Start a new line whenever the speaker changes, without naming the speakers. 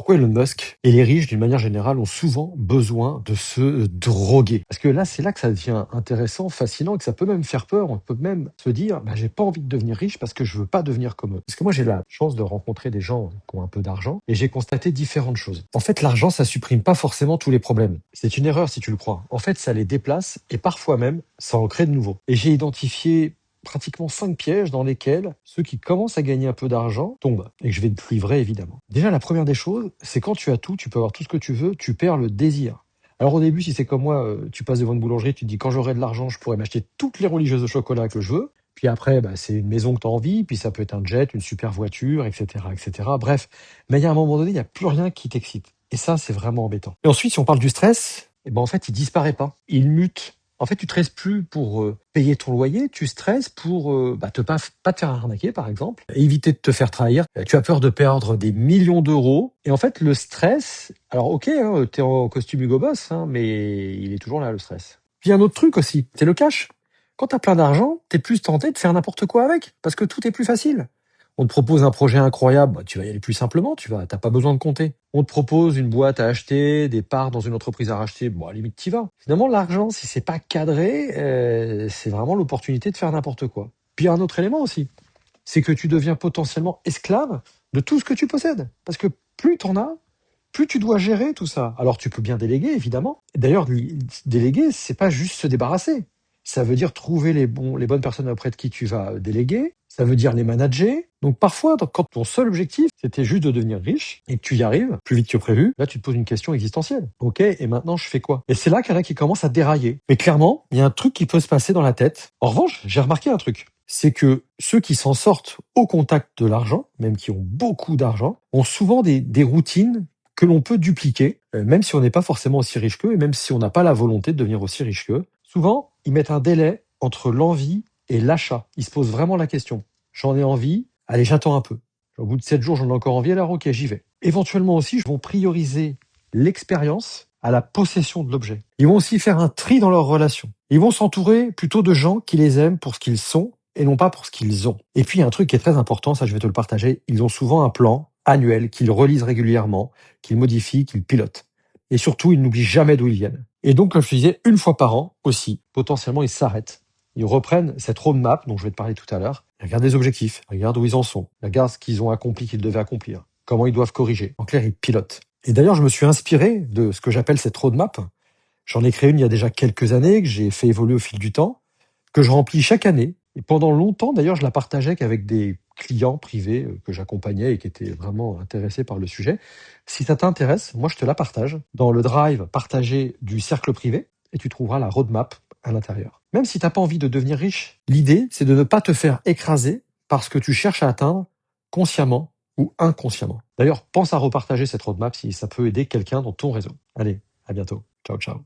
Pourquoi Elon Musk et les riches, d'une manière générale, ont souvent besoin de se droguer? Parce que là, c'est là que ça devient intéressant, fascinant, et que ça peut même faire peur. On peut même se dire, bah, j'ai pas envie de devenir riche parce que je veux pas devenir comme eux. Parce que moi, j'ai la chance de rencontrer des gens qui ont un peu d'argent et j'ai constaté différentes choses. En fait, l'argent, ça supprime pas forcément tous les problèmes. C'est une erreur si tu le crois. En fait, ça les déplace et parfois même, ça en crée de nouveaux. Et j'ai identifié pratiquement 5 pièges dans lesquels ceux qui commencent à gagner un peu d'argent tombent et que je vais te livrer évidemment. Déjà, la première des choses, c'est quand tu as tout, tu peux avoir tout ce que tu veux, tu perds le désir. Alors au début, si c'est comme moi, tu passes devant une boulangerie, tu te dis quand j'aurai de l'argent, je pourrai m'acheter toutes les religieuses de chocolat que je veux. Puis après, bah, c'est une maison que tu as envie, puis ça peut être un jet, une super voiture, etc., etc. Bref, mais il y a un moment donné, il n'y a plus rien qui t'excite. Et ça, c'est vraiment embêtant. Et ensuite, si on parle du stress, eh ben, en fait, il disparaît pas. Il mute. En fait, tu stresses plus pour payer ton loyer, tu stresses pour pas te faire arnaquer, par exemple, éviter de te faire trahir. Tu as peur de perdre des millions d'euros. Et en fait, le stress, alors ok, hein, t'es en costume Hugo Boss, hein, mais il est toujours là, le stress. Puis un autre truc aussi, c'est le cash. Quand t'as plein d'argent, t'es plus tenté de faire n'importe quoi avec, parce que tout est plus facile. On te propose un projet incroyable, bah, tu vas y aller plus simplement, t'as pas besoin de compter. On te propose une boîte à acheter, des parts dans une entreprise à racheter, bon, à la limite, t'y vas. Finalement, l'argent, si c'est pas cadré, c'est vraiment l'opportunité de faire n'importe quoi. Puis il y a un autre élément aussi, c'est que tu deviens potentiellement esclave de tout ce que tu possèdes. Parce que plus t'en as, plus tu dois gérer tout ça. Alors tu peux bien déléguer, évidemment. D'ailleurs, déléguer, c'est pas juste se débarrasser. Ça veut dire trouver les bonnes personnes auprès de qui tu vas déléguer. Ça veut dire les manager. Donc parfois, quand ton seul objectif, c'était juste de devenir riche et que tu y arrives plus vite que prévu, là tu te poses une question existentielle. Ok, et maintenant je fais quoi? Et c'est là qu'il y en a qui commencent à dérailler. Mais clairement, il y a un truc qui peut se passer dans la tête. En revanche, j'ai remarqué un truc. C'est que ceux qui s'en sortent au contact de l'argent, même qui ont beaucoup d'argent, ont souvent des routines que l'on peut dupliquer, même si on n'est pas forcément aussi riche qu'eux, et même si on n'a pas la volonté de devenir aussi riche qu'eux. Souvent, ils mettent un délai entre l'envie et l'achat. Ils se posent vraiment la question. J'en ai envie, allez, j'attends un peu. Au bout de 7 jours, j'en ai encore envie, alors ok, j'y vais. Éventuellement aussi, ils vont prioriser l'expérience à la possession de l'objet. Ils vont aussi faire un tri dans leurs relations. Ils vont s'entourer plutôt de gens qui les aiment pour ce qu'ils sont et non pas pour ce qu'ils ont. Et puis, il y a un truc qui est très important, ça je vais te le partager, ils ont souvent un plan annuel qu'ils relisent régulièrement, qu'ils modifient, qu'ils pilotent. Et surtout, ils n'oublient jamais d'où ils viennent. Et donc, comme je te disais, une fois par an aussi, potentiellement, ils s'arrêtent. Ils reprennent cette roadmap dont je vais te parler tout à l'heure. Ils regardent les objectifs, ils regardent où ils en sont, ils regardent ce qu'ils ont accompli, qu'ils devaient accomplir, comment ils doivent corriger. En clair, ils pilotent. Et d'ailleurs, je me suis inspiré de ce que j'appelle cette roadmap. J'en ai créé une il y a déjà quelques années, que j'ai fait évoluer au fil du temps, que je remplis chaque année. Et pendant longtemps, d'ailleurs, je la partageais qu'avec des clients privés que j'accompagnais et qui étaient vraiment intéressés par le sujet. Si ça t'intéresse, moi, je te la partage dans le drive partagé du cercle privé et tu trouveras la roadmap à l'intérieur. Même si tu n'as pas envie de devenir riche, l'idée, c'est de ne pas te faire écraser par ce que tu cherches à atteindre consciemment ou inconsciemment. D'ailleurs, pense à repartager cette roadmap si ça peut aider quelqu'un dans ton réseau. Allez, à bientôt. Ciao, ciao.